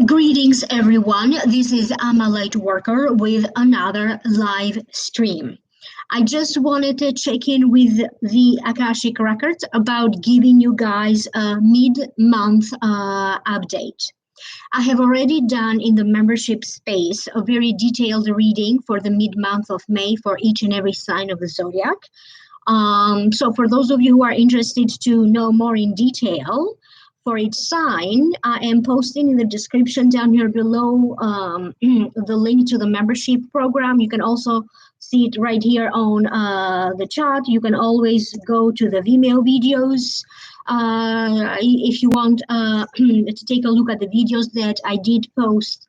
Greetings, everyone. This is Amma LightWorker with another live stream. I just wanted to check in with the Akashic Records about giving you guys a mid-month update. I have already done in the membership space a very detailed reading for the mid-month of May for each and every sign of the Zodiac. So for those of you who are interested to know more in detail, for each sign, I am posting in the description down here below the link to the membership program. You can also see it right here on the chat. You can always go to the Vimeo videos if you want to take a look at the videos that I did post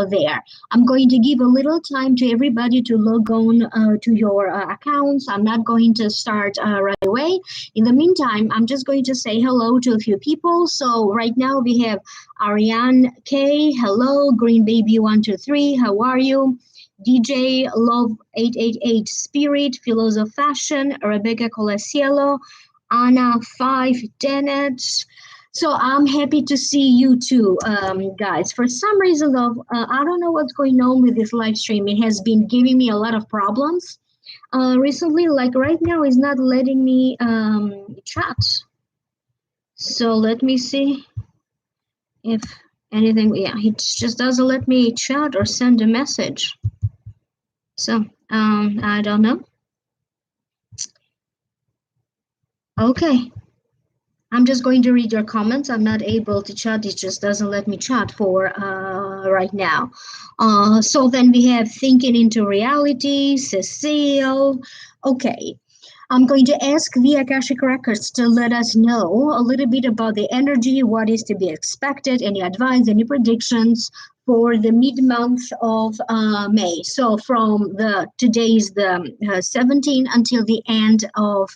there. I'm going to give a little time to everybody to log on to your accounts. I'm not going to start right away. In the meantime, I'm just going to say hello to a few people. So right now we have Ariane K. Hello, Green Baby 123. How are you? DJ Love 888 Spirit, Philos of Fashion, Rebecca Colasiello, Anna 5 Dennett. So I'm happy to see you too, guys. For some reason, though, I don't know what's going on with this live stream. It has been giving me a lot of problems recently. Like right now, it's not letting me chat. So let me see if anything. Yeah, it just doesn't let me chat or send a message. So I don't know. Okay. I'm just going to read your comments. I'm not able to chat. It just doesn't let me chat for right now. So then we have Thinking into Reality, Cecile. Okay. I'm going to ask the Akashic Records to let us know a little bit about the energy, what is to be expected, any advice, any predictions for the mid-month of May. So from today's the 17th until the end of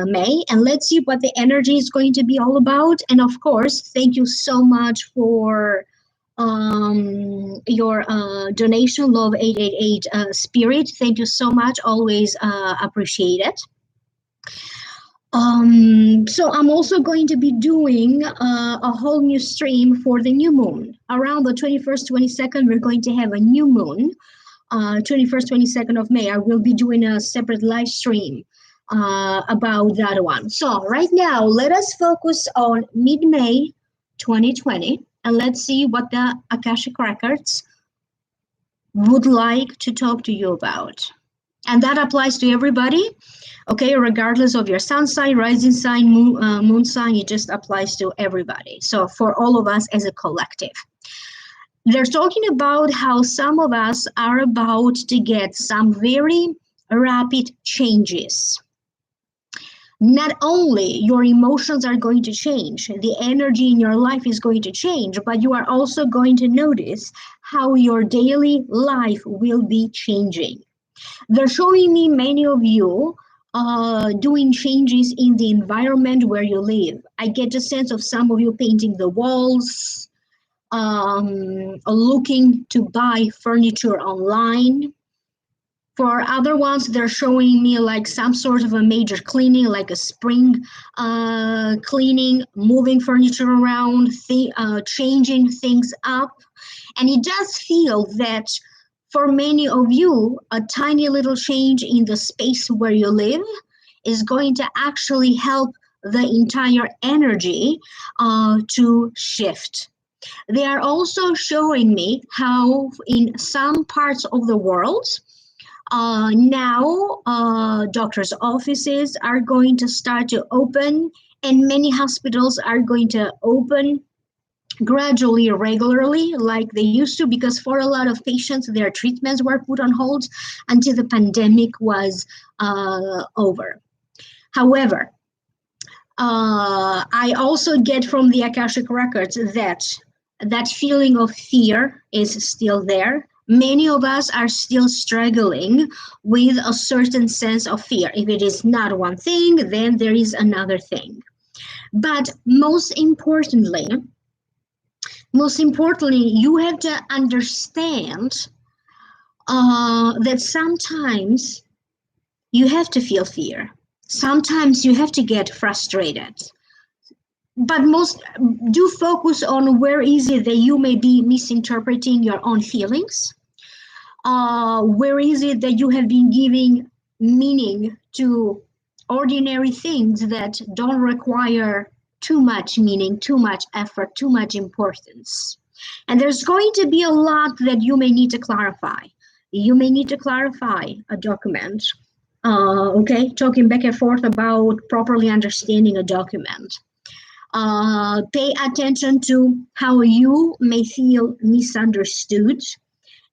May, and let's see what the energy is going to be all about. And of course, thank you so much for your donation, Love 888 Spirit. Thank you so much. Always appreciate it. So I'm also going to be doing a whole new stream for the new moon. Around the 21st, 22nd, we're going to have a new moon. 21st, 22nd of May, I will be doing a separate live stream about that one. So right now, let us focus on mid-May 2020, and let's see what the Akashic Records would like to talk to you about. And that applies to everybody, okay, regardless of your sun sign, rising sign, moon sign, it just applies to everybody. So for all of us as a collective. They're talking about how some of us are about to get some very rapid changes. Not only your emotions are going to change, the energy in your life is going to change, but you are also going to notice how your daily life will be changing. They're showing me many of you doing changes in the environment where you live. I get a sense of some of you painting the walls, looking to buy furniture online. For other ones, they're showing me like some sort of a major cleaning, like a spring cleaning, moving furniture around, changing things up. And it does feel that for many of you, a tiny little change in the space where you live is going to actually help the entire energy to shift. They are also showing me how in some parts of the world, now doctors' offices are going to start to open, and many hospitals are going to open gradually, regularly, like they used to, because for a lot of patients, their treatments were put on hold until the pandemic was over. However, I also get from the Akashic Records that feeling of fear is still there. Many of us are still struggling with a certain sense of fear. If it is not one thing, then there is another thing. But most importantly, you have to understand that sometimes you have to feel fear. Sometimes you have to get frustrated. but most do focus on where is it that you may be misinterpreting your own feelings. Where is it that you have been giving meaning to ordinary things that don't require too much meaning, too much effort, too much importance? And there's going to be a lot that you may need to clarify. You may need to clarify a document, okay, talking back and forth about properly understanding a document. Pay attention to how you may feel misunderstood.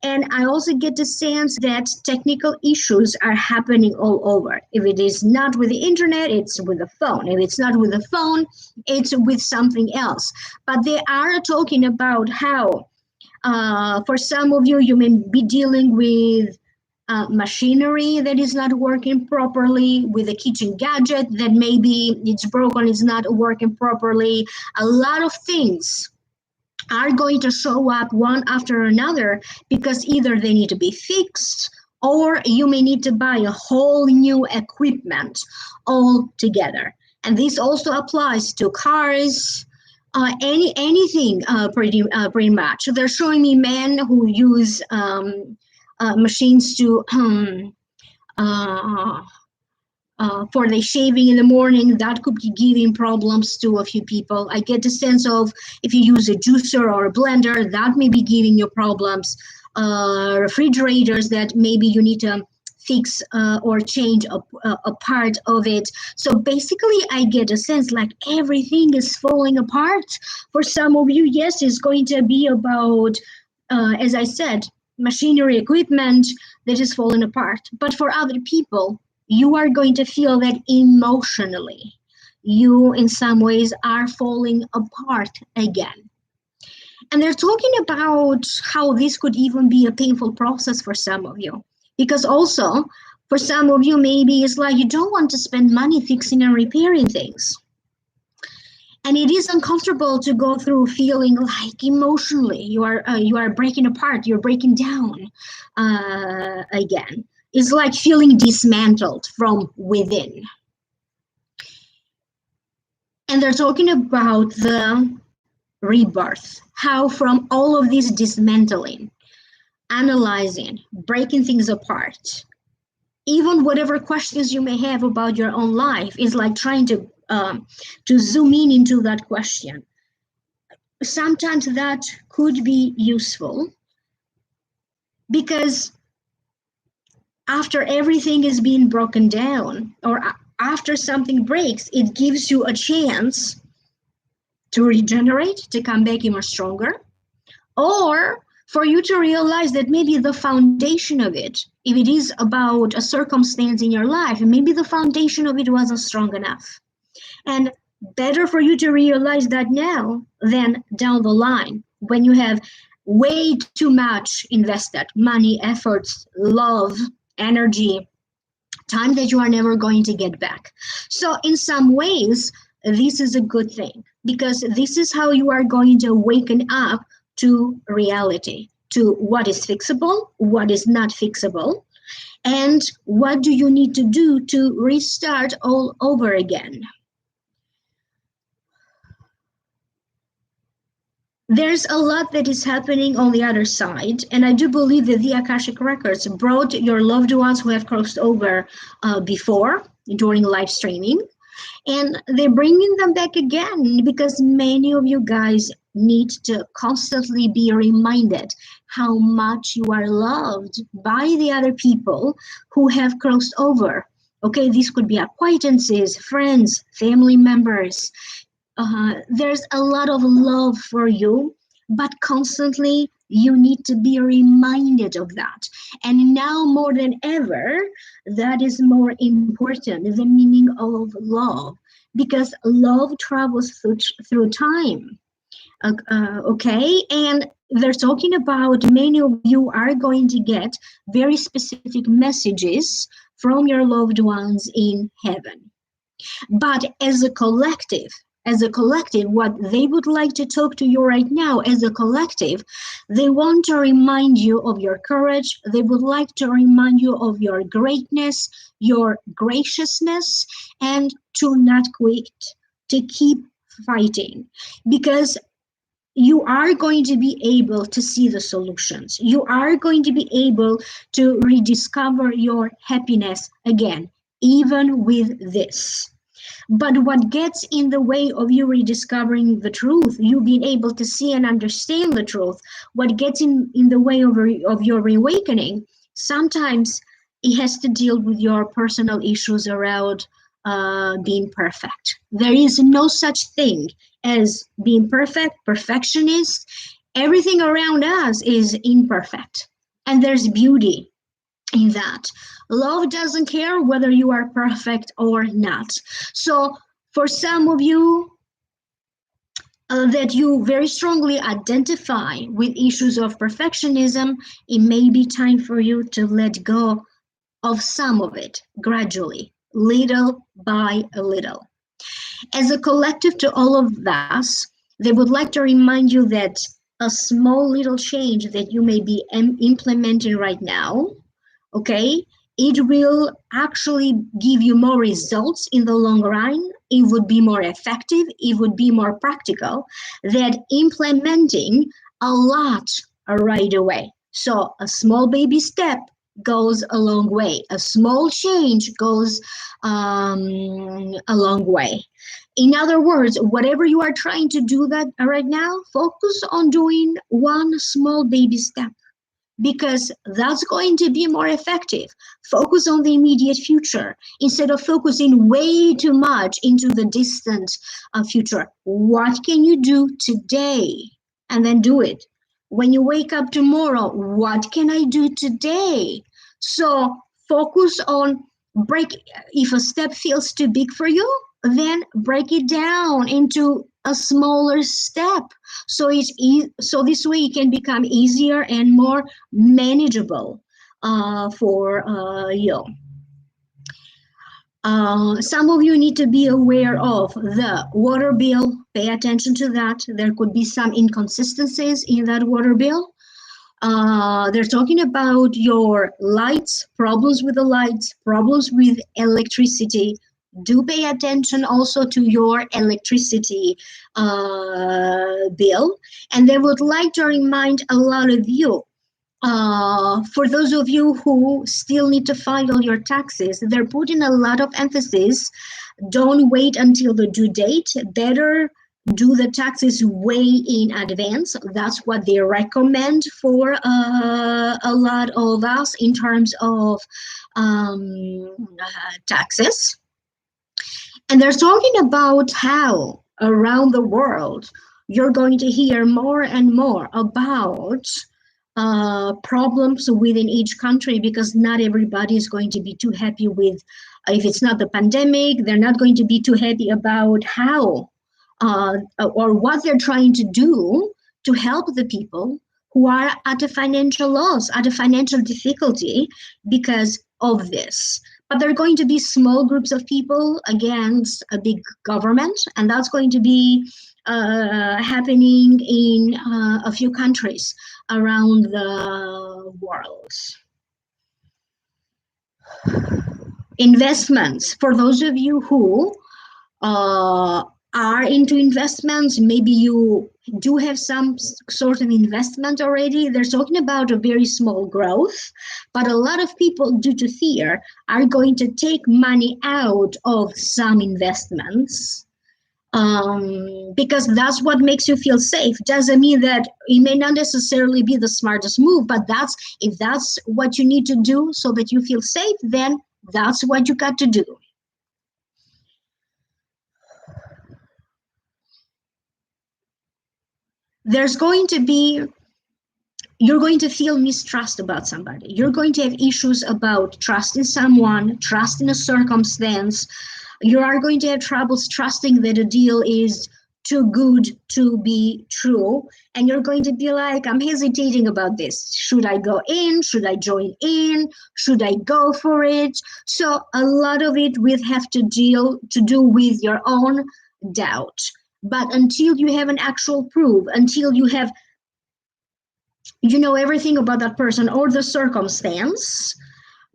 And I also get the sense that technical issues are happening all over. If it is not with the internet, it's with the phone. If it's not with the phone, it's with something else. But they are talking about how, for some of you, you may be dealing with machinery that is not working properly, with a kitchen gadget that maybe it's broken, it's not working properly. A lot of things are going to show up one after another because either they need to be fixed or you may need to buy a whole new equipment altogether. And this also applies to cars, anything pretty much. They're showing me men who use machines to for the shaving in the morning. That could be giving problems to a few people. I get the sense of if you use a juicer or a blender, that may be giving you problems. Refrigerators that maybe you need to fix or change a part of it. So basically, I get a sense like everything is falling apart. For some of you, yes, it's going to be about, as I said, machinery, equipment that is falling apart. But for other people, you are going to feel that emotionally, you in some ways are falling apart again. And they're talking about how this could even be a painful process for some of you. Because also, for some of you, maybe it's like you don't want to spend money fixing and repairing things. And it is uncomfortable to go through feeling like emotionally you are breaking apart, you're breaking down again. It's like feeling dismantled from within. And they're talking about the rebirth, how from all of this dismantling, analyzing, breaking things apart, even whatever questions you may have about your own life is like trying to zoom in into that question. Sometimes that could be useful because after everything is being broken down or after something breaks, it gives you a chance to regenerate, to come back even stronger, or for you to realize that maybe the foundation of it, if it is about a circumstance in your life, maybe the foundation of it wasn't strong enough. And better for you to realize that now than down the line when you have way too much invested, money, efforts, love, energy, time that you are never going to get back. So in some ways, this is a good thing because this is how you are going to waken up to reality, to what is fixable, what is not fixable, and what do you need to do to restart all over again. There's a lot that is happening on the other side, and I do believe that the Akashic Records brought your loved ones who have crossed over before during live streaming, and they're bringing them back again because many of you guys need to constantly be reminded how much you are loved by the other people who have crossed over. Okay, these could be acquaintances, friends, family members. There's a lot of love for you, but constantly you need to be reminded of that. And now more than ever, that is more important, the meaning of love, because love travels through time. Okay, and they're talking about many of you are going to get very specific messages from your loved ones in heaven. But as a collective, what they would like to talk to you right now as a collective, they want to remind you of your courage. They would like to remind you of your greatness, your graciousness, and to not quit, to keep fighting, because you are going to be able to see the solutions. You are going to be able to rediscover your happiness again, even with this. But what gets in the way of you rediscovering the truth, you being able to see and understand the truth, what gets in the way of your reawakening, sometimes it has to deal with your personal issues around being perfect. There is no such thing as being perfect, perfectionist. Everything around us is imperfect, and there's beauty in that. Love doesn't care whether you are perfect or not. So for some of you that you very strongly identify with issues of perfectionism, it may be time for you to let go of some of it gradually, little by little. As a collective to all of us, they would like to remind you that a small little change that you may be implementing right now, okay, it will actually give you more results in the long run. It would be more effective, it would be more practical than implementing a lot right away. So a small baby step goes a long way. A small change goes a long way. In other words, whatever you are trying to do that right now, focus on doing one small baby step, because that's going to be more effective. Focus on the immediate future instead of focusing way too much into the distant future. What can you do today? And then do it. When you wake up tomorrow, what can I do today? So focus on if a step feels too big for you, then break it down into a smaller step, so so this way it can become easier and more manageable for you. Some of you need to be aware of the water bill. Pay attention to that. There could be some inconsistencies in that water bill. They're talking about your lights, problems with the lights, problems with electricity. Do pay attention also to your electricity bill. And they would like to remind a lot of you, for those of you who still need to file your taxes, they're putting a lot of emphasis. Don't wait until the due date. Better do the taxes way in advance. That's what they recommend for a lot of us in terms of taxes. And they're talking about how around the world you're going to hear more and more about problems within each country, because not everybody is going to be too happy with, if it's not the pandemic, they're not going to be too happy about how or what they're trying to do to help the people who are at a financial loss, at a financial difficulty because of this. But there are going to be small groups of people against a big government, and that's going to be happening in a few countries around the world. Investments. For those of you who are into investments, maybe you do have some sort of investment already. They're talking about a very small growth, but a lot of people, due to fear, are going to take money out of some investments because that's what makes you feel safe. Doesn't mean that it may not necessarily be the smartest move, but if that's what you need to do so that you feel safe, then that's what you got to do. You're going to feel mistrust about somebody. You're going to have issues about trusting someone, trusting a circumstance. You are going to have troubles trusting that a deal is too good to be true. And you're going to be like, I'm hesitating about this. Should I go in? Should I join in? Should I go for it? So a lot of it will have to do with your own doubt. But until you have an actual proof, until you know everything about that person or the circumstance,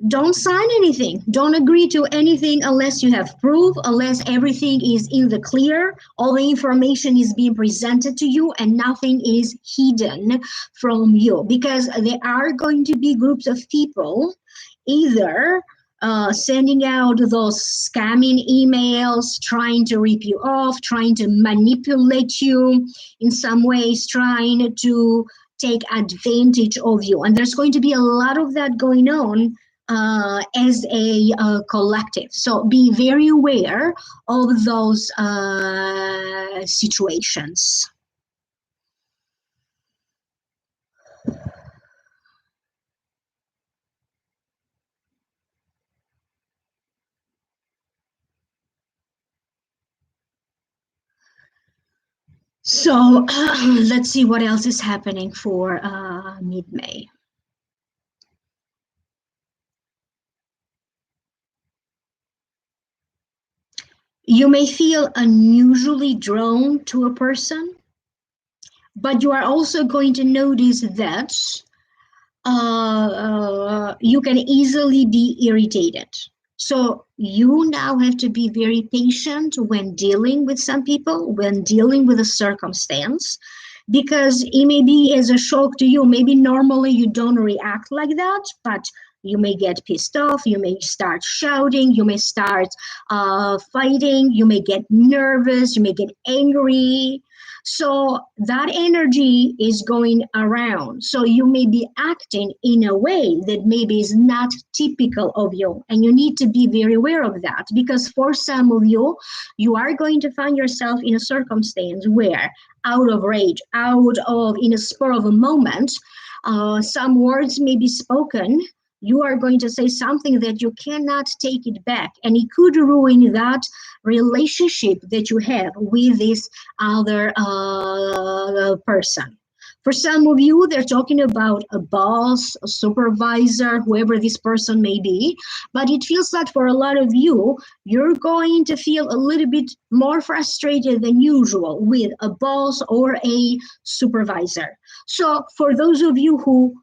Don't sign anything. Don't agree to anything unless you have proof, unless everything is in the clear, all the information is being presented to you and nothing is hidden from you. Because there are going to be groups of people either sending out those scamming emails, trying to rip you off, trying to manipulate you in some ways, trying to take advantage of you. And there's going to be a lot of that going on as a collective. So be very aware of those situations. So let's see what else is happening for mid-May. You may feel unusually drawn to a person, but you are also going to notice that you can easily be irritated. So you now have to be very patient when dealing with some people, when dealing with a circumstance, because it may be as a shock to you. Maybe normally you don't react like that, but you may get pissed off, you may start shouting, you may start fighting, you may get nervous, you may get angry. So that energy is going around. So you may be acting in a way that maybe is not typical of you. And you need to be very aware of that, because for some of you, you are going to find yourself in a circumstance where out of rage, out of, in a spur of a moment, some words may be spoken. You are going to say something that you cannot take it back, and it could ruin that relationship that you have with this other person. For some of you, they're talking about a boss, a supervisor, whoever this person may be. But it feels like for a lot of you, you're going to feel a little bit more frustrated than usual with a boss or a supervisor. So for those of you who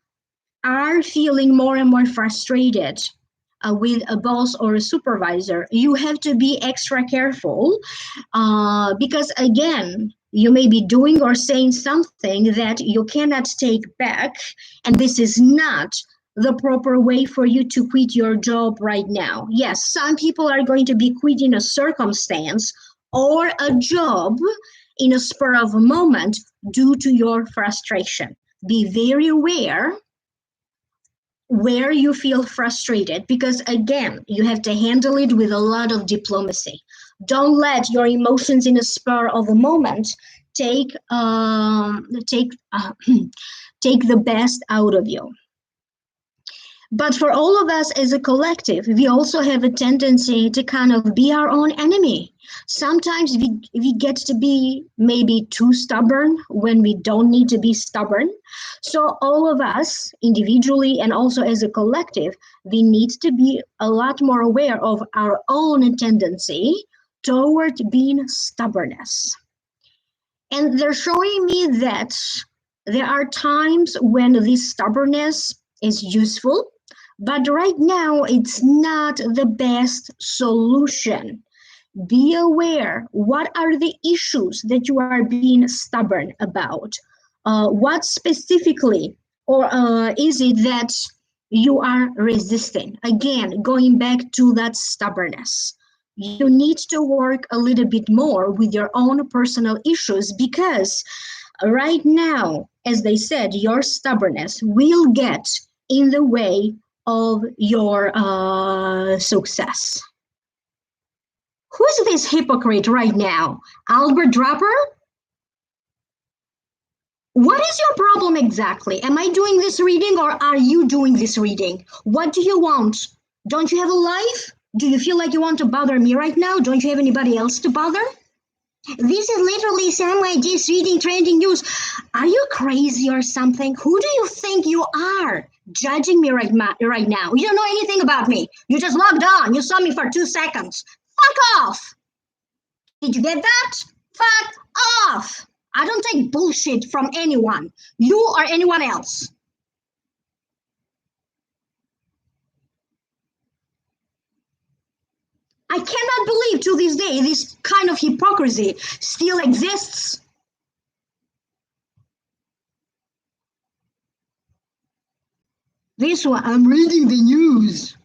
are feeling more and more frustrated with a boss or a supervisor, you have to be extra careful because, again, you may be doing or saying something that you cannot take back, and this is not the proper way for you to quit your job right now. Yes, some people are going to be quitting a circumstance or a job in a spur of a moment due to your frustration. Be very aware where you feel frustrated, because again, you have to handle it with a lot of diplomacy. Don't let your emotions in a spur of a moment take take the best out of you. But for all of us as a collective, we also have a tendency to kind of be our own enemy. Sometimes we get to be maybe too stubborn when we don't need to be stubborn. So all of us individually and also as a collective, we need to be a lot more aware of our own tendency toward being stubbornness. And they're showing me that there are times when this stubbornness is useful, but right now it's not the best solution. Be aware, what are the issues that you are being stubborn about? What specifically, or is it that you are resisting? Again, going back to that stubbornness. You need to work a little bit more with your own personal issues, because right now, as they said, your stubbornness will get in the way of your success. Who's this hypocrite right now? Albert Draper? What is your problem exactly? Am I doing this reading or are you doing this reading? What do you want? Don't you have a life? Do you feel like you want to bother me right now? Don't you have anybody else to bother? This is literally Sam IG's reading trending news. Are you crazy or something? Who do you think you are judging me right now? You don't know anything about me. You just logged on. You saw me for 2 seconds. Fuck off. Did you get that? Fuck off. I don't take bullshit from anyone. You or anyone else. I cannot believe to this day this kind of hypocrisy still exists. This one, I'm reading the news.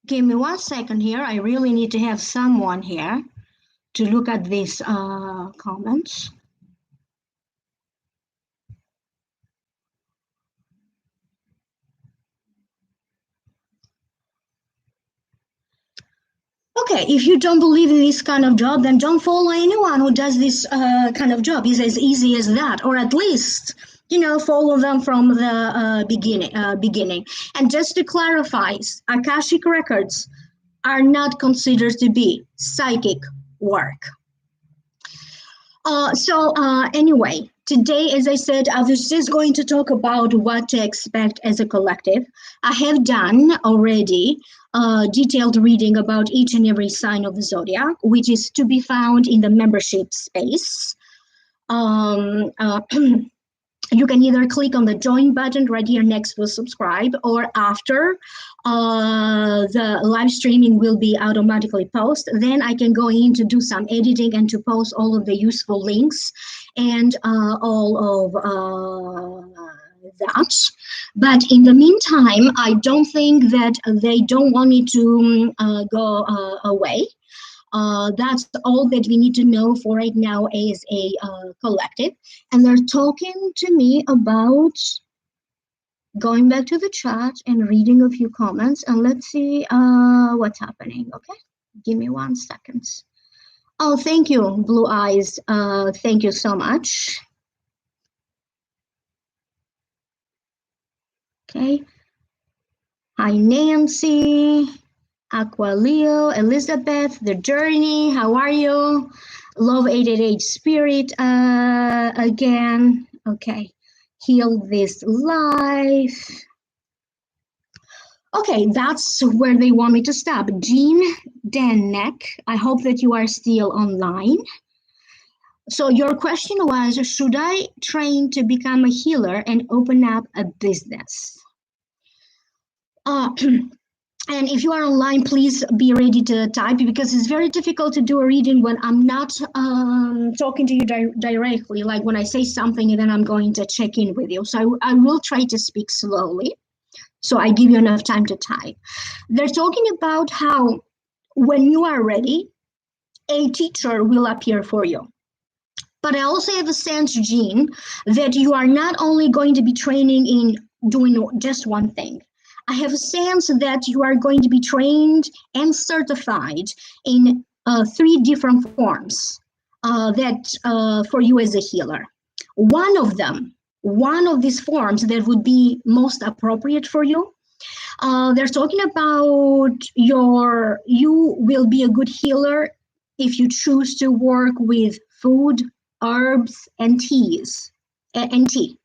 Give me 1 second here. I really need to have someone here to look at these comments. Okay, if you don't believe in this kind of job, then don't follow anyone who does this kind of job. It's as easy as that, or at least, follow them from the beginning. And just to clarify, Akashic records are not considered to be psychic work. Anyway, today, as I said, I was just going to talk about what to expect as a collective. I have done already a detailed reading about each and every sign of the zodiac, which is to be found in the membership space. You can either click on the join button right here next to subscribe, or after the live streaming will be automatically posted. Then I can go in to do some editing and to post all of the useful links and all of that. But in the meantime, I don't think that they don't want me to go away. That's all that we need to know for right now as a collective. And they're talking to me about going back to the chat and reading a few comments. And let's see what's happening. Okay, give me 1 second. Oh, thank you, Blue Eyes. Thank you so much. Okay. Hi, Nancy. Aqua Leo, Elizabeth, The Journey, how are you? Love 888 Spirit again. Okay, Heal This Life. Okay, that's where they want me to stop. Jean Danek, I hope that you are still online. So your question was, should I train to become a healer and open up a business? And if you are online, please be ready to type, because it's very difficult to do a reading when I'm not talking to you directly, like when I say something and then I'm going to check in with you. So I will try to speak slowly, so I give you enough time to type. They're talking about how when you are ready, a teacher will appear for you. But I also have a sense, Jean, that you are not only going to be training in doing just one thing. I have a sense that you are going to be trained and certified in 3 different forms for you as a healer. One of these forms that would be most appropriate for you, they're talking about you will be a good healer if you choose to work with food, herbs, and teas, and tea.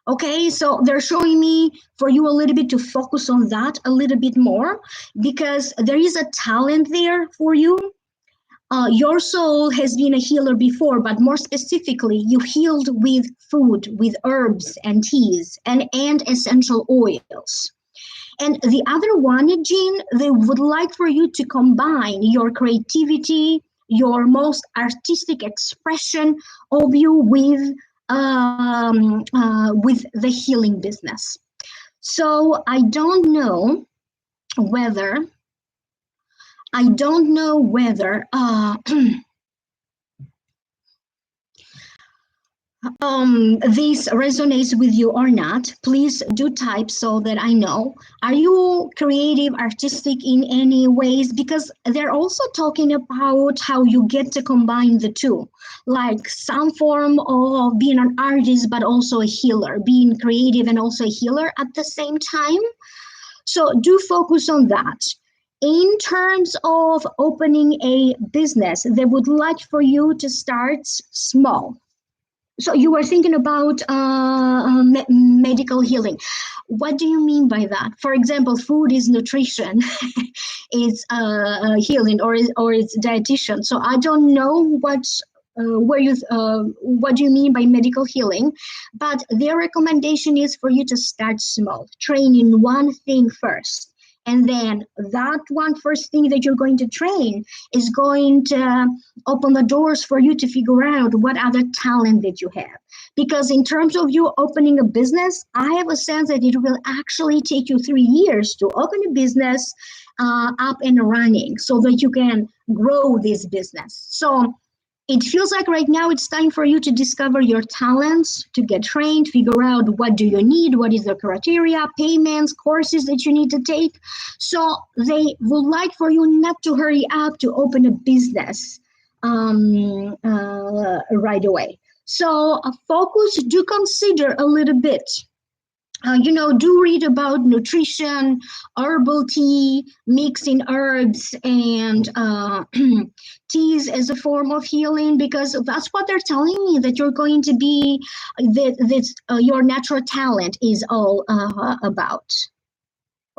Okay, so they're showing me for you a little bit to focus on that a little bit more, because there is a talent there for you. Your soul has been a healer before, but more specifically, you healed with food, with herbs and teas and essential oils. And the other one, Jean, they would like for you to combine your creativity, your most artistic expression of you with the healing business. So I don't know whether this resonates with you or not. Please do type so that I know. Are you creative, artistic in any ways? Because they're also talking about how you get to combine the two, like some form of being an artist, but also a healer, being creative and also a healer at the same time. So do focus on that. In terms of opening a business, they would like for you to start small. So you were thinking about medical healing. What do you mean by that? For example, food is nutrition, it's healing, or it's dietitian. So I don't know what what do you mean by medical healing, but their recommendation is for you to start small, train in one thing first. And then that one first thing that you're going to train is going to open the doors for you to figure out what other talent that you have. Because in terms of you opening a business, I have a sense that it will actually take you 3 years to open a business up and running so that you can grow this business. So it feels like right now it's time for you to discover your talents, to get trained, figure out what do you need, what is the criteria, payments, courses that you need to take. So they would like for you not to hurry up to open a business right away. So focus, do consider a little bit. Do read about nutrition, herbal tea, mixing herbs and teas as a form of healing, because that's what they're telling me, that you're going to be, that your natural talent is all about.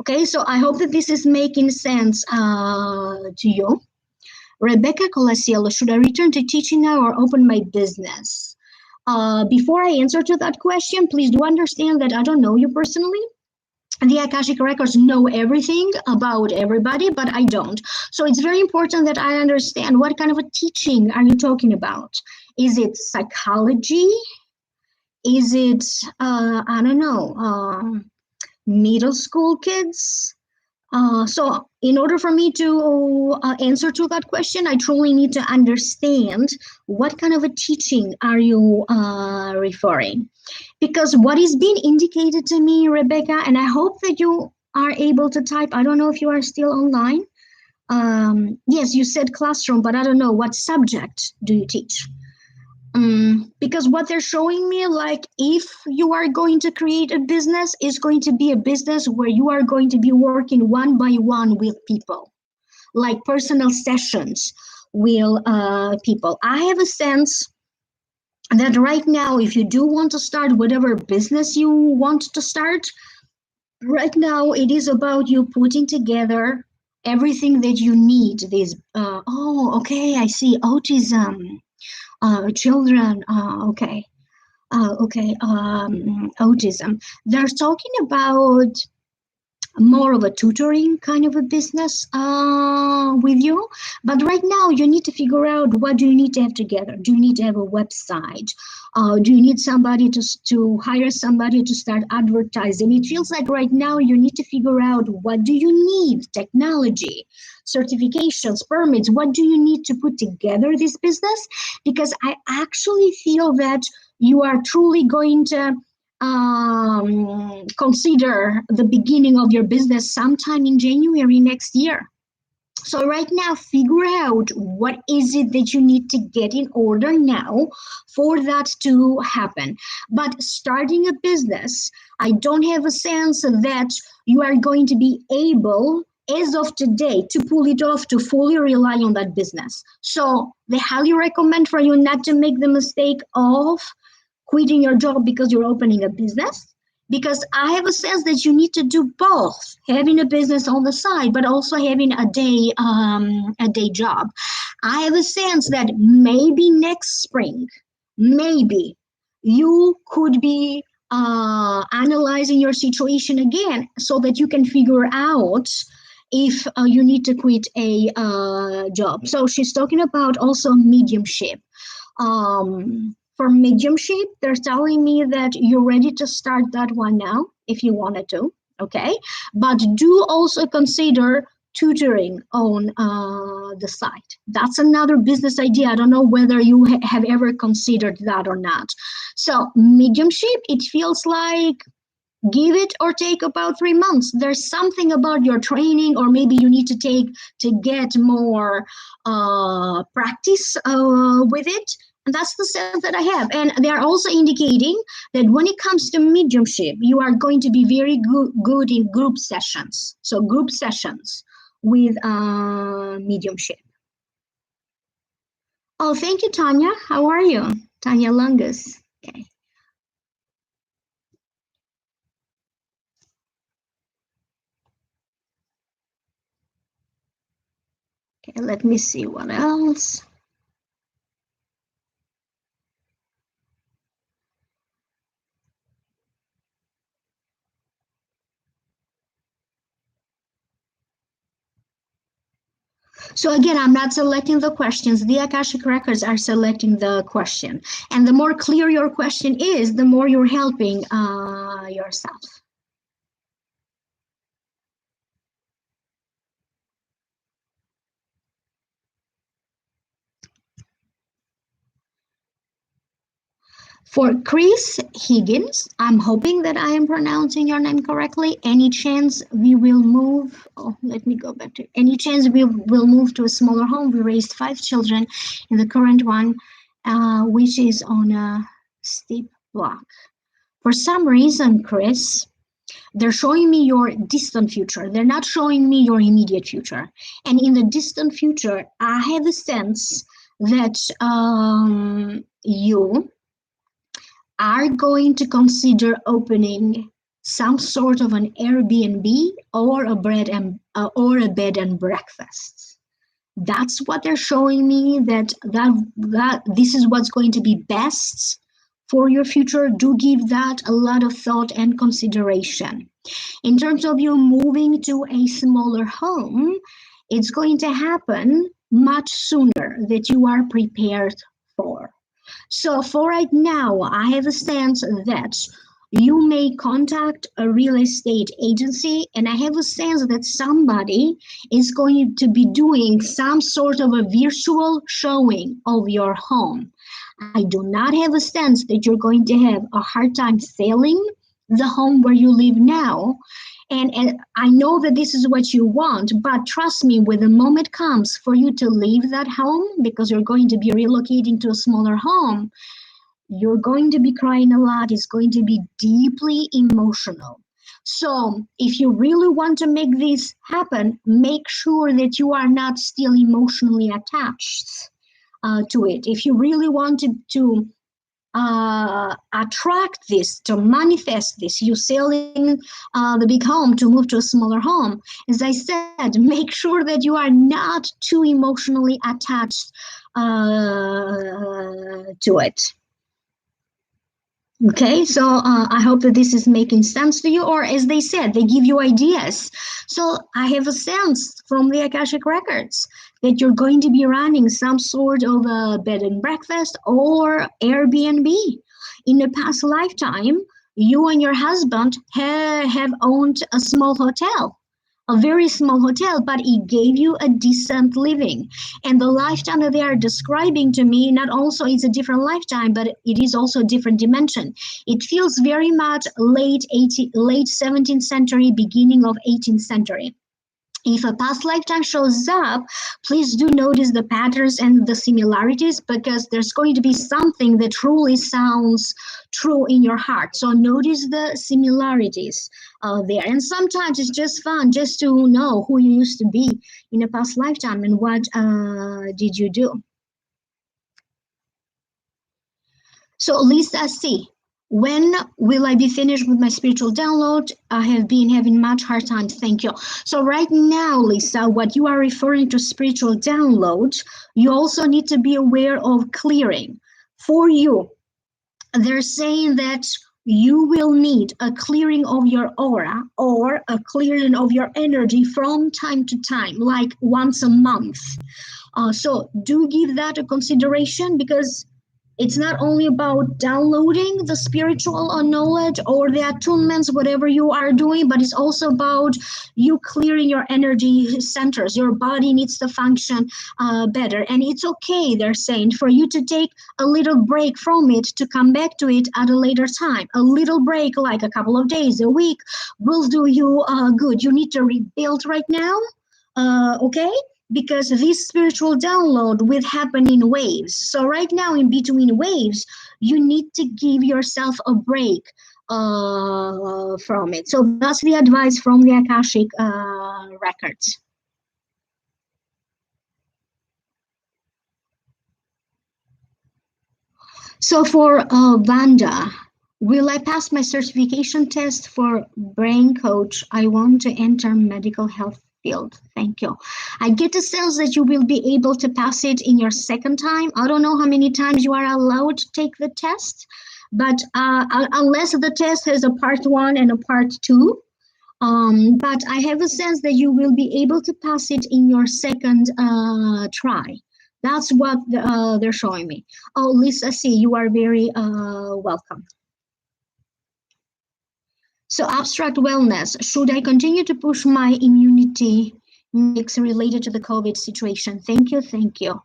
Okay, so I hope that this is making sense to you. Rebecca Colasiello, should I return to teaching now or open my business? Before I answer to that question, please do understand that I don't know you personally. The Akashic Records know everything about everybody, but I don't. So it's very important that I understand what kind of a teaching are you talking about? Is it psychology? Is it, I don't know, middle school kids? So in order for me to answer to that question, I truly need to understand what kind of a teaching are you referring? Because what is being indicated to me, Rebecca, and I hope that you are able to type, I don't know if you are still online. Yes, you said classroom, but I don't know, what subject do you teach? Because what they're showing me, like, if you are going to create a business, is going to be a business where you are going to be working one by one with people, like personal sessions with people. I have a sense that right now, if you do want to start whatever business you want to start, right now it is about you putting together everything that you need. These, okay, I see, autism. Children, okay, autism. They're talking about more of a tutoring kind of a business with you. But right now, you need to figure out, what do you need to have together? Do you need to have a website? Do you need somebody to hire somebody to start advertising? It feels like right now you need to figure out, what do you need? Technology, certifications, permits. What do you need to put together this business? Because I actually feel that you are truly going to consider the beginning of your business sometime in January next year. So right now, figure out what is it that you need to get in order now for that to happen. But starting a business, I don't have a sense that you are going to be able, as of today, to pull it off, to fully rely on that business. So they highly recommend for you not to make the mistake of quitting your job because you're opening a business, because I have a sense that you need to do both, having a business on the side, but also having a day job. I have a sense that maybe next spring, maybe you could be analyzing your situation again so that you can figure out if you need to quit a job. So she's talking about also mediumship. For mediumship, they're telling me that you're ready to start that one now if you wanted to, okay? But do also consider tutoring on the site. That's another business idea. I don't know whether you have ever considered that or not. So mediumship, it feels like give it or take about 3 months. There's something about your training, or maybe you need to take to get more practice with it. And that's the sense that I have. And they're also indicating that when it comes to mediumship, you are going to be very good in group sessions. So group sessions with mediumship. Oh, thank you, Tanya. How are you? Tanya Lungus. Okay. Okay, let me see what else. So again, I'm not selecting the questions. The Akashic records are selecting the question. And the more clear your question is, the more you're helping yourself. For Chris Higgins, I'm hoping that I am pronouncing your name correctly. Any chance we will move? Oh, let me go back to any chance we will move to a smaller home? We raised 5 children in the current one, which is on a steep block. For some reason, Chris, they're showing me your distant future. They're not showing me your immediate future. And in the distant future, I have a sense that you are going to consider opening some sort of an Airbnb or a bed and breakfast. That's what they're showing me, that this is what's going to be best for your future. Do give that a lot of thought and consideration. In terms of you moving to a smaller home, it's going to happen much sooner that you are prepared for. So for right now, I have a sense that you may contact a real estate agency, and I have a sense that somebody is going to be doing some sort of a virtual showing of your home. I do not have a sense that you're going to have a hard time selling the home where you live now. And I know that this is what you want, but trust me, when the moment comes for you to leave that home, because you're going to be relocating to a smaller home, you're going to be crying a lot. It's going to be deeply emotional. So if you really want to make this happen, make sure that you are not still emotionally attached to it. If you really want to attract this, to manifest this, you selling the big home to move to a smaller home, as I said, make sure that you are not too emotionally attached to it. Okay, so I hope that this is making sense to you, or as they said, they give you ideas. So I have a sense from the Akashic records that you're going to be running some sort of a bed and breakfast or Airbnb. In a past lifetime, you and your husband have owned a small hotel, a very small hotel, but it gave you a decent living. And the lifetime that they are describing to me, not also is a different lifetime, but it is also a different dimension. It feels very much late 17th century, beginning of 18th century. If a past lifetime shows up, please do notice the patterns and the similarities, because there's going to be something that truly sounds true in your heart. So notice the similarities there. And sometimes it's just fun just to know who you used to be in a past lifetime and what did you do. So Lisa C, when will I be finished with my spiritual download? I have been having much hard time. Thank you. So right now, Lisa, what you are referring to spiritual download, you also need to be aware of clearing. For you, they're saying that you will need a clearing of your aura or a clearing of your energy from time to time, like once a month. So do give that a consideration, because it's not only about downloading the spiritual knowledge or the attunements, whatever you are doing, but it's also about you clearing your energy centers. Your body needs to function better. And it's okay, they're saying, for you to take a little break from it to come back to it at a later time. A little break, like a couple of days, a week, will do you good. You need to rebuild right now, okay? Because this spiritual download will happen in waves. So right now, in between waves, you need to give yourself a break from it. So that's the advice from the Akashic records. So for Vanda, will I pass my certification test for brain coach? I want to enter medical health field. Thank you. I get the sense that you will be able to pass it in your second time. I don't know how many times you are allowed to take the test, but unless the test has a part one and a part two, but I have a sense that you will be able to pass it in your second try. That's what they're showing me. Oh, Lisa, see, you are very welcome. So abstract wellness, should I continue to push my immunity mix related to the COVID situation? Thank you, thank you.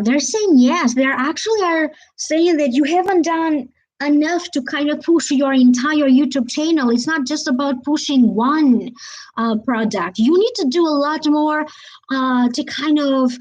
They're saying yes. They actually are saying that you haven't done enough to kind of push your entire YouTube channel. It's not just about pushing one product. You need to do a lot more to kind of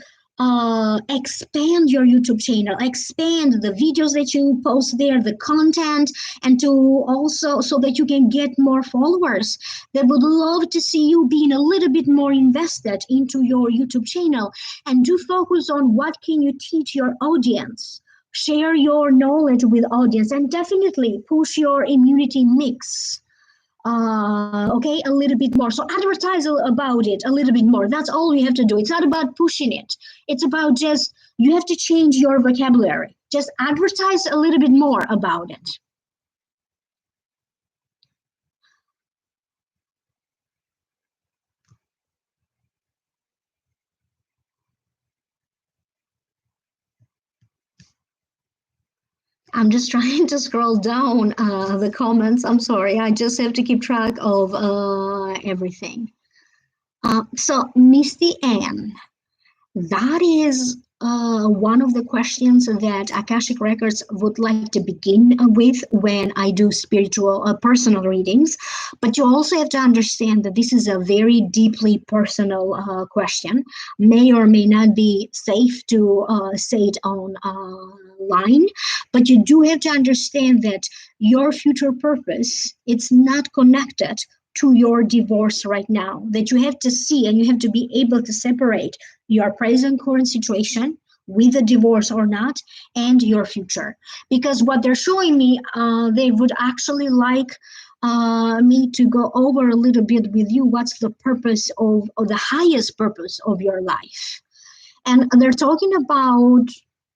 expand your YouTube channel, expand the videos that you post there, the content, and to also so that you can get more followers. They would love to see you being a little bit more invested into your YouTube channel, and do focus on what can you teach your audience. Share your knowledge with audience, and definitely push your immunity mix. Okay, a little bit more. So advertise about it a little bit more. That's all you have to do. It's not about pushing it. It's about just you have to change your vocabulary. Just advertise a little bit more about it. I'm just trying to scroll down the comments. I'm sorry. I just have to keep track of everything. So, Misty Ann, that is one of the questions that Akashic Records would like to begin with when I do spiritual personal readings. But you also have to understand that this is a very deeply personal question. May or may not be safe to say it on line, but you do have to understand that your future purpose, it's not connected to your divorce right now, that you have to see and you have to be able to separate your present current situation with a divorce or not and your future. Because what they're showing me, they would actually like me to go over a little bit with you what's the purpose of the highest purpose of your life. And they're talking about,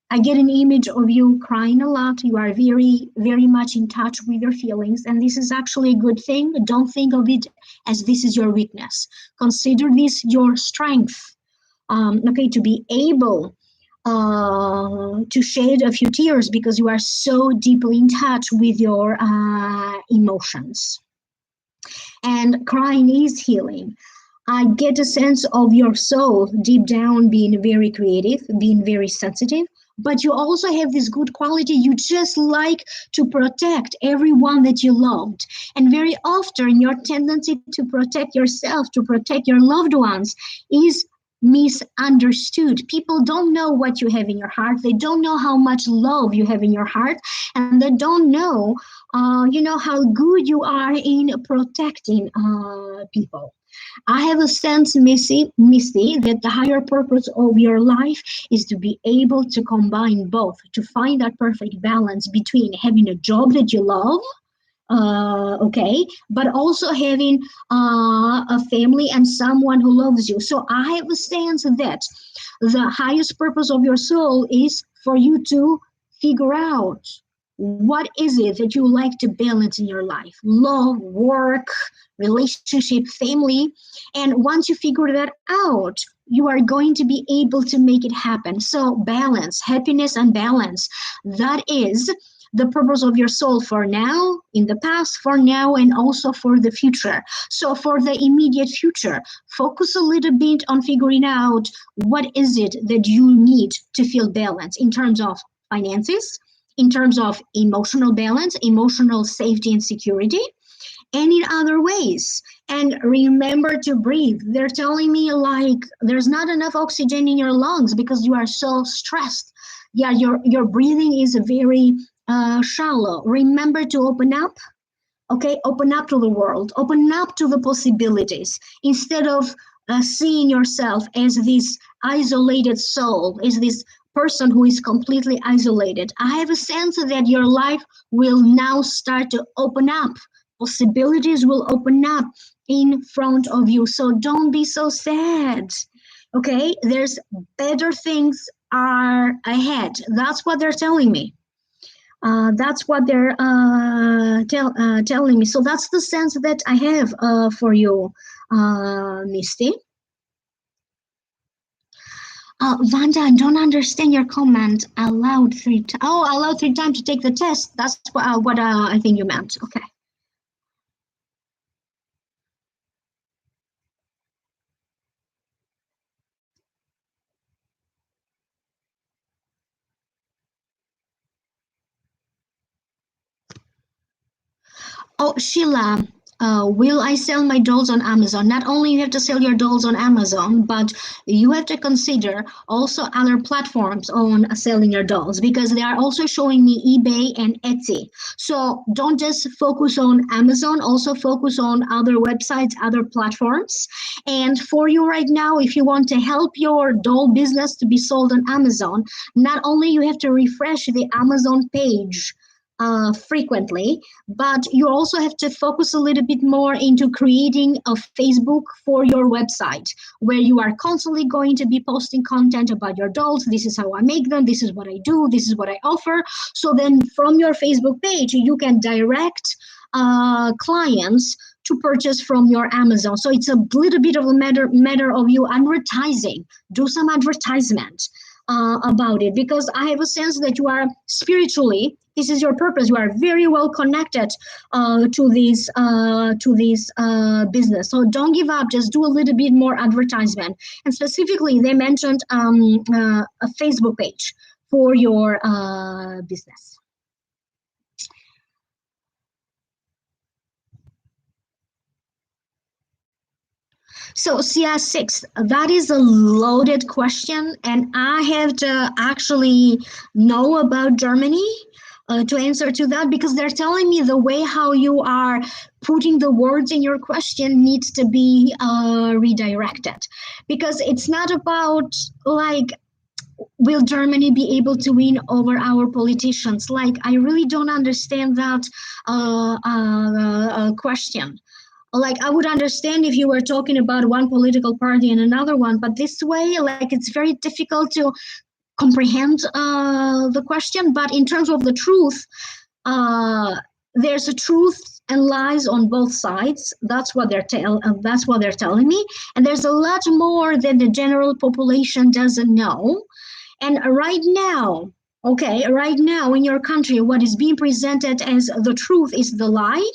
I get an image of you crying a lot. You are very, very much in touch with your feelings. And this is actually a good thing. Don't think of it as this is your weakness. Consider this your strength. Okay, to be able to shed a few tears because you are so deeply in touch with your emotions. And crying is healing. I get a sense of your soul deep down being very creative, being very sensitive, but you also have this good quality. You just like to protect everyone that you loved. And very often, your tendency to protect yourself, to protect your loved ones, is misunderstood. People don't know what you have in your heart. They don't know how much love you have in your heart, and they don't know, how good you are in protecting people. I have a sense, Misty, that the higher purpose of your life is to be able to combine both, to find that perfect balance between having a job that you love, okay, but also having a family and someone who loves you. So I have a sense that the highest purpose of your soul is for you to figure out what is it that you like to balance in your life: love, work, relationship, family. And once you figure that out, you are going to be able to make it happen. So balance, happiness and balance, that is the purpose of your soul for now, in the past, for now, and also for the future. So for the immediate future, focus a little bit on figuring out what is it that you need to feel balanced in terms of finances, in terms of emotional balance, emotional safety and security, and in other ways. And remember to breathe. They're telling me like there's not enough oxygen in your lungs because you are so stressed. Yeah, your breathing is very shallow. Remember to open up. Okay, open up to the world, open up to the possibilities instead of seeing yourself as this isolated soul, as this person who is completely isolated. I have a sense that your life will now start to open up. Possibilities will open up in front of you. So don't be so sad. Okay, there's better things are ahead. That's what they're telling me. That's what they're telling me. So that's the sense that I have for you, Misty. Vanda, I don't understand your comment. Allowed 3 times. Oh, allowed 3 times to take the test. That's what I think you meant. Okay. Oh, Sheila, will I sell my dolls on Amazon? Not only you have to sell your dolls on Amazon, but you have to consider also other platforms on selling your dolls, because they are also showing me eBay and Etsy. So don't just focus on Amazon, also focus on other websites, other platforms. And for you right now, if you want to help your doll business to be sold on Amazon, not only you have to refresh the Amazon page frequently, but you also have to focus a little bit more into creating a Facebook for your website, where you are constantly going to be posting content about your dolls. This is how I make them. This is what I do. This is what I offer. So then from your Facebook page, you can direct clients to purchase from your Amazon. So it's a little bit of a matter of you advertising. Do some advertisement about it, because I have a sense that you are spiritually, this is your purpose. You are very well connected to this business. So don't give up. Just do a little bit more advertisement. And specifically, they mentioned a Facebook page for your business. So CS6, that is a loaded question, and I have to actually know about Germany to answer to that, because they're telling me the way how you are putting the words in your question needs to be redirected, because it's not about like, will Germany be able to win over our politicians? Like, I really don't understand that question. Like, I would understand if you were talking about one political party and another one, but this way, like, it's very difficult to comprehend the question. But in terms of the truth, there's a truth and lies on both sides. That's what they're telling me, and there's a lot more that the general population doesn't know. And right now in your country, what is being presented as the truth is the lie.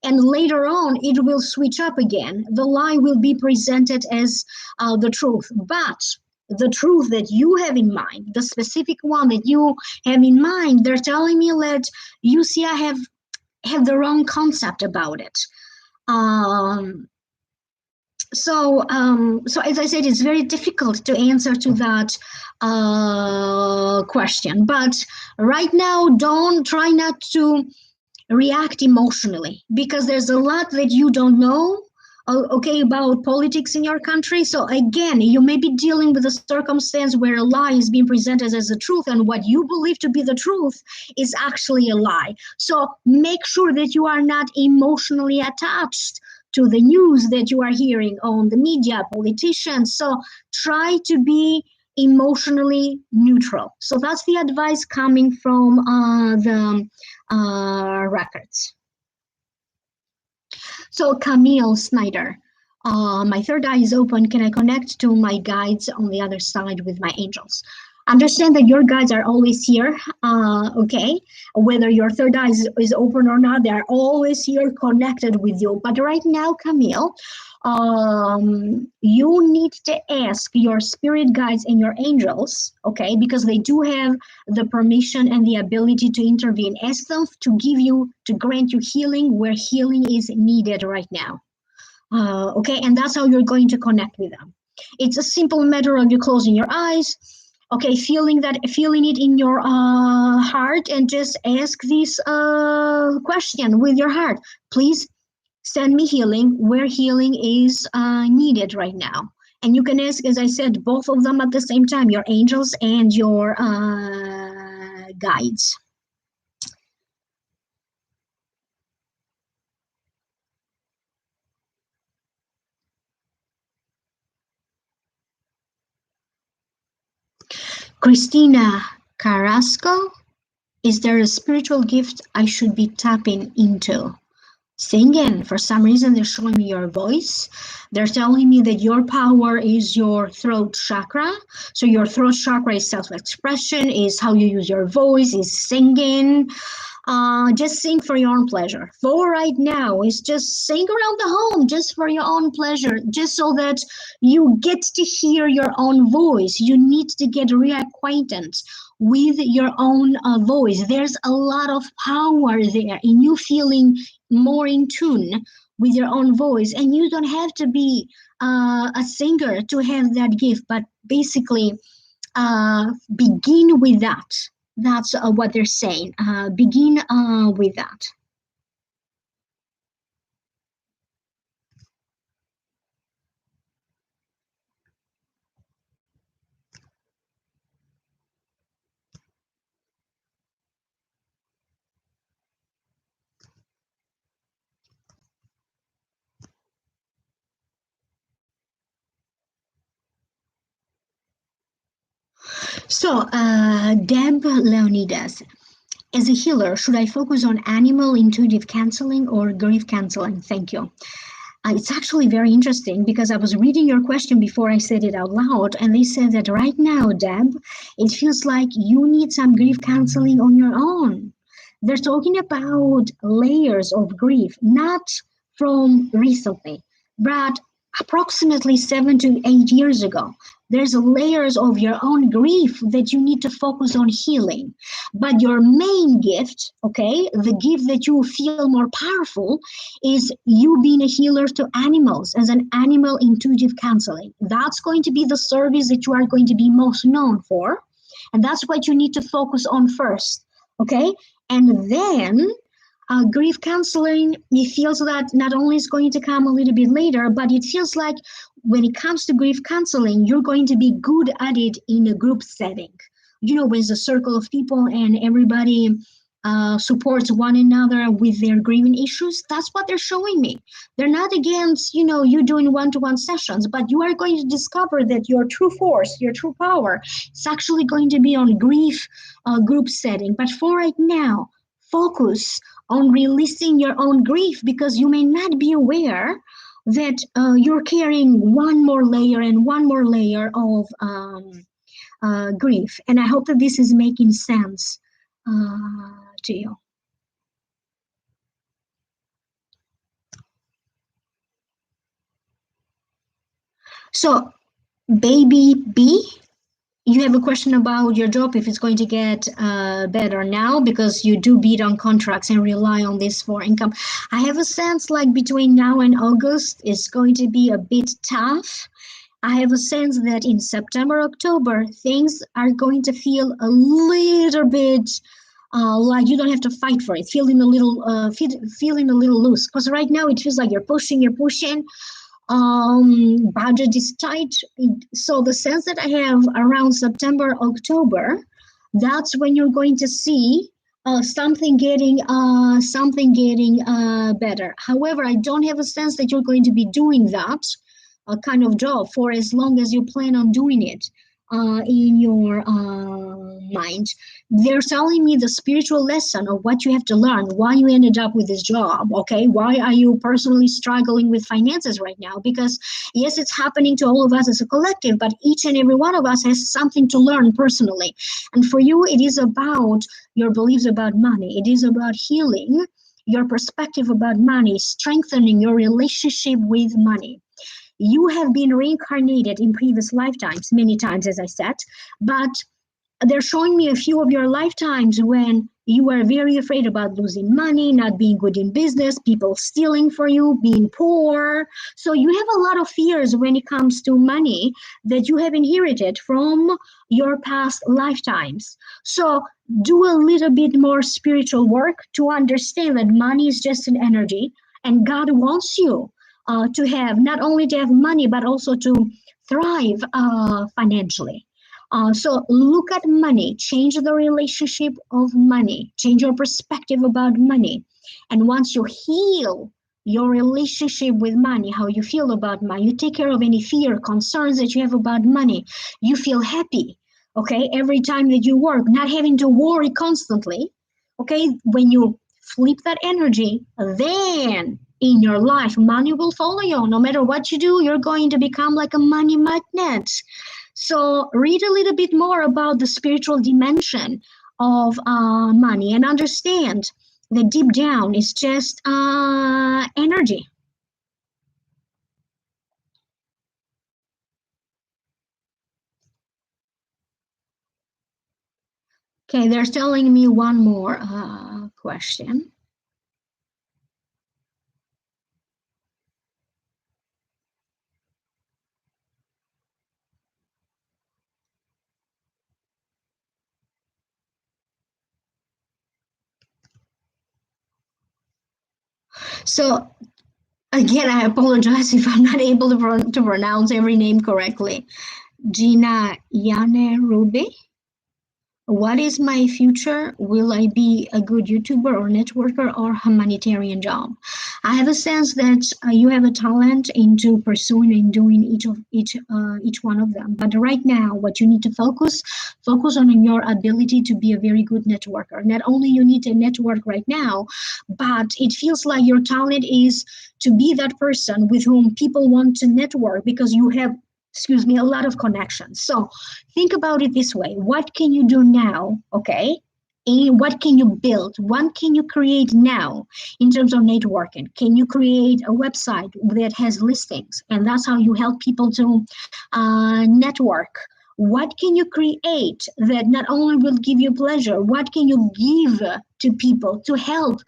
And later on, it will switch up again. The lie will be presented as the truth. But the truth that you have in mind, the specific one that you have in mind, they're telling me that you see I have the wrong concept about it. So as I said, it's very difficult to answer to that question. But right now, don't try not to react emotionally, because there's a lot that you don't know about politics in your country. So again, you may be dealing with a circumstance where a lie is being presented as the truth, and what you believe to be the truth is actually a lie. So make sure that you are not emotionally attached to the news that you are hearing on the media, politicians. So try to be emotionally neutral. So that's the advice coming from the records. So Camille Snyder, my third eye is open. Can I connect to my guides on the other side with my angels? Understand that your guides are always here, okay? Whether your third eye is open or not, they are always here connected with you. But right now, Camille, you need to ask your spirit guides and your angels, okay? Because they do have the permission and the ability to intervene. Ask them to grant you healing where healing is needed right now. Okay, and that's how you're going to connect with them. It's a simple matter of you closing your eyes, okay, feeling it in your heart, and just ask this question with your heart. Please Send me healing where healing is needed right now. And you can ask, as I said, both of them at the same time, your angels and your guides. Christina Carrasco, is there a spiritual gift I should be tapping into? Singing. For some reason, they're showing me your voice. They're telling me that your power is your throat chakra. So your throat chakra is self-expression, is how you use your voice, is singing. Just sing for your own pleasure. For right now, is just sing around the home just for your own pleasure, just so that you get to hear your own voice. You need to get reacquainted with your own voice. There's a lot of power there in you feeling more in tune with your own voice, and you don't have to be a singer to have that gift, but basically begin with that. That's what they're saying. Begin with that. So, Deb Leonidas, as a healer, should I focus on animal intuitive counseling or grief counseling? Thank you. It's actually very interesting because I was reading your question before I said it out loud, and they said that right now, Deb, it feels like you need some grief counseling on your own. They're talking about layers of grief, not from recently, but approximately 7 to 8 years ago. There's layers of your own grief that you need to focus on healing. But your main gift, okay, the gift that you feel more powerful, is you being a healer to animals as an animal intuitive counseling. That's going to be the service that you are going to be most known for. And that's what you need to focus on first, okay? And then grief counseling, it feels that not only is going to come a little bit later, but it feels like when it comes to grief counseling, you're going to be good at it in a group setting. You know, with a circle of people and everybody supports one another with their grieving issues. That's what they're showing me. They're not against, you know, you doing one-to-one sessions, but you are going to discover that your true force, your true power, is actually going to be on grief group setting. But for right now, focus on releasing your own grief, because you may not be aware that you're carrying one more layer and one more layer of grief. And I hope that this is making sense to you. So, baby B, you have a question about your job, if it's going to get better now, because you do bid on contracts and rely on this for income. I have a sense like between now and August it's going to be a bit tough. I have a sense that in September, October, things are going to feel a little bit like you don't have to fight for it, feeling a little loose. Because right now it feels like you're pushing. Budget is tight. So the sense that I have around September, October, that's when you're going to see something getting better. However, I don't have a sense that you're going to be doing that kind of job for as long as you plan on doing it in your mind. They're telling me the spiritual lesson of what you have to learn, why you ended up with this job, okay? Why are you personally struggling with finances right now? Because yes, it's happening to all of us as a collective, but each and every one of us has something to learn personally. And for you, it is about your beliefs about money. It is about healing your perspective about money, strengthening your relationship with money. You have been reincarnated in previous lifetimes, many times, as I said, but they're showing me a few of your lifetimes when you were very afraid about losing money, not being good in business, people stealing for you, being poor. So you have a lot of fears when it comes to money that you have inherited from your past lifetimes. So do a little bit more spiritual work to understand that money is just an energy. And God wants you to have, not only to have money, but also to thrive financially. So look at money, change the relationship of money, change your perspective about money. And once you heal your relationship with money, how you feel about money, you take care of any fear, concerns that you have about money, you feel happy, okay, every time that you work, not having to worry constantly, okay, when you flip that energy, then in your life, money will follow you. No matter what you do, you're going to become like a money magnet. So read a little bit more about the spiritual dimension of money and understand that deep down it's just energy. Okay, they're telling me one more question. So again, I apologize if I'm not able to pronounce every name correctly. Gina Yane Ruby. What is my future? Will I be a good YouTuber or networker or humanitarian job? I have a sense that you have a talent into pursuing and doing each one of them. But right now, what you need to focus on your ability to be a very good networker. Not only you need to network right now, but it feels like your talent is to be that person with whom people want to network because you have, excuse me, a lot of connections. So think about it this way. What can you do now, okay? And what can you build? What can you create now in terms of networking? Can you create a website that has listings? And that's how you help people to network. What can you create that not only will give you pleasure, what can you give to people to help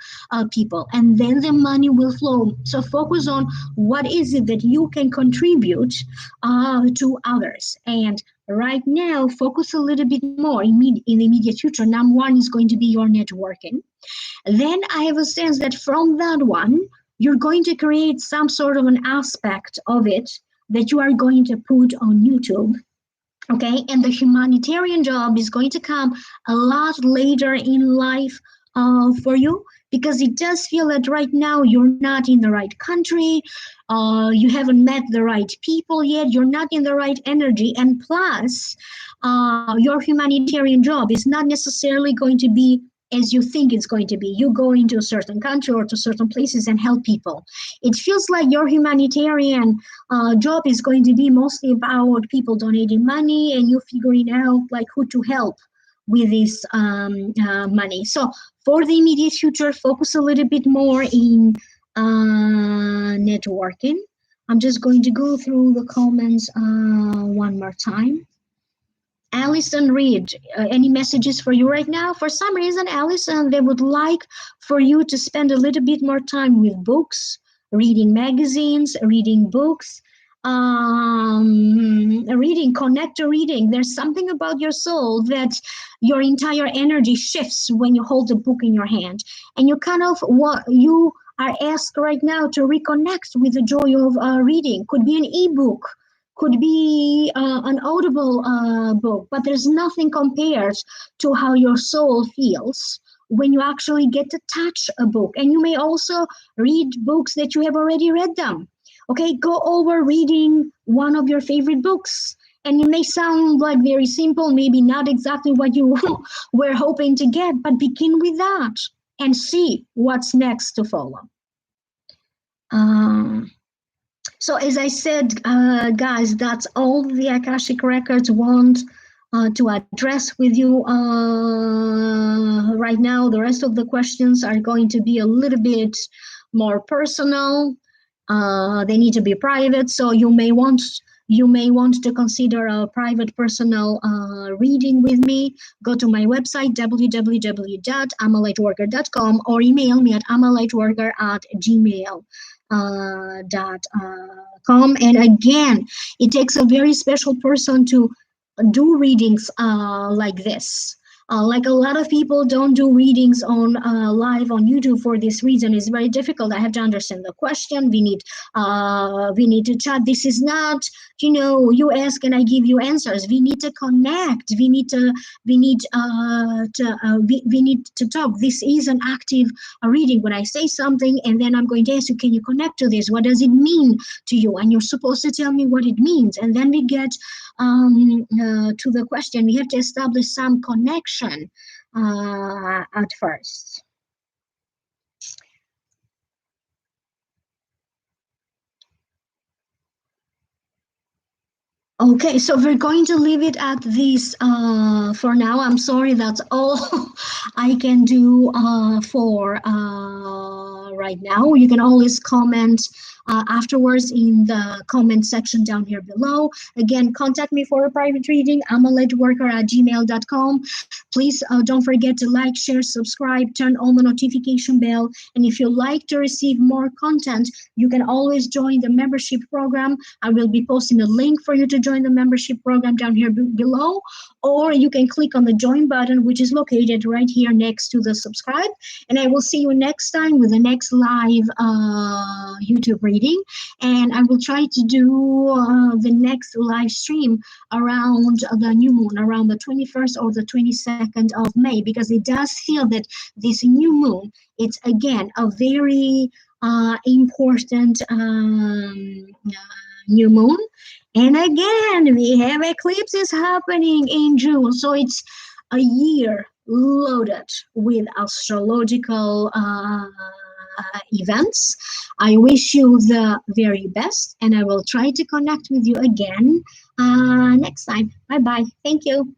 people? And then the money will flow. So focus on what is it that you can contribute to others. And right now, focus a little bit more in the immediate future. Number one is going to be your networking. Then I have a sense that from that one, you're going to create some sort of an aspect of it that you are going to put on YouTube. Okay, and the humanitarian job is going to come a lot later in life for you, because it does feel that right now you're not in the right country, you haven't met the right people yet, you're not in the right energy, and plus your humanitarian job is not necessarily going to be as you think it's going to be. You go into a certain country or to certain places and help people. It feels like your humanitarian job is going to be mostly about people donating money and you figuring out like who to help with this money. So for the immediate future, focus a little bit more in networking. I'm just going to go through the comments one more time. Allison Reed, any messages for you right now? For some reason, Allison, they would like for you to spend a little bit more time with books, reading magazines, reading books, reading, connect to reading. There's something about your soul that your entire energy shifts when you hold a book in your hand. And you kind of, what you are asked right now to reconnect with the joy of reading. Could be an ebook, could be an audible book, but there's nothing compared to how your soul feels when you actually get to touch a book. And you may also read books that you have already read them. Okay, go over reading one of your favorite books. And it may sound like very simple, maybe not exactly what you were hoping to get, but begin with that and see what's next to follow. So as I said, guys, that's all the Akashic Records want to address with you right now. The rest of the questions are going to be a little bit more personal. They need to be private, so you may want to consider a private personal reading with me. Go to my website, www.amalightworker.com, or email me at amalightworker@gmail.com. And again, it takes a very special person to do readings like this. Like a lot of people don't do readings on live on YouTube for this reason. It's very difficult. I have to understand the question. We need to chat. This is not, you ask and I give you answers. We need to connect. We need to talk. This is an active reading. When I say something and then I'm going to ask you, can you connect to this? What does it mean to you? And you're supposed to tell me what it means. And then we get to the question. We have to establish some connection at first. Okay, so we're going to leave it at this for now. I'm sorry, that's all I can do for right now. You can always comment afterwards in the comment section down here below. Again, contact me for a private reading. I'm a lightworker@gmail.com. Please don't forget to like, share, subscribe, turn on the notification bell. And if you like to receive more content, you can always join the membership program. I will be posting a link for you to join the membership program down here below, or you can click on the join button, which is located right here next to the subscribe. And I will see you next time with the next live YouTube reading. And I will try to do the next live stream around the new moon, around the 21st or the 22nd of May, because it does feel that this new moon, it's again a very important new moon. And again, we have eclipses happening in June. So it's a year loaded with astrological events. I wish you the very best, and I will try to connect with you again next time. Bye-bye. Thank you.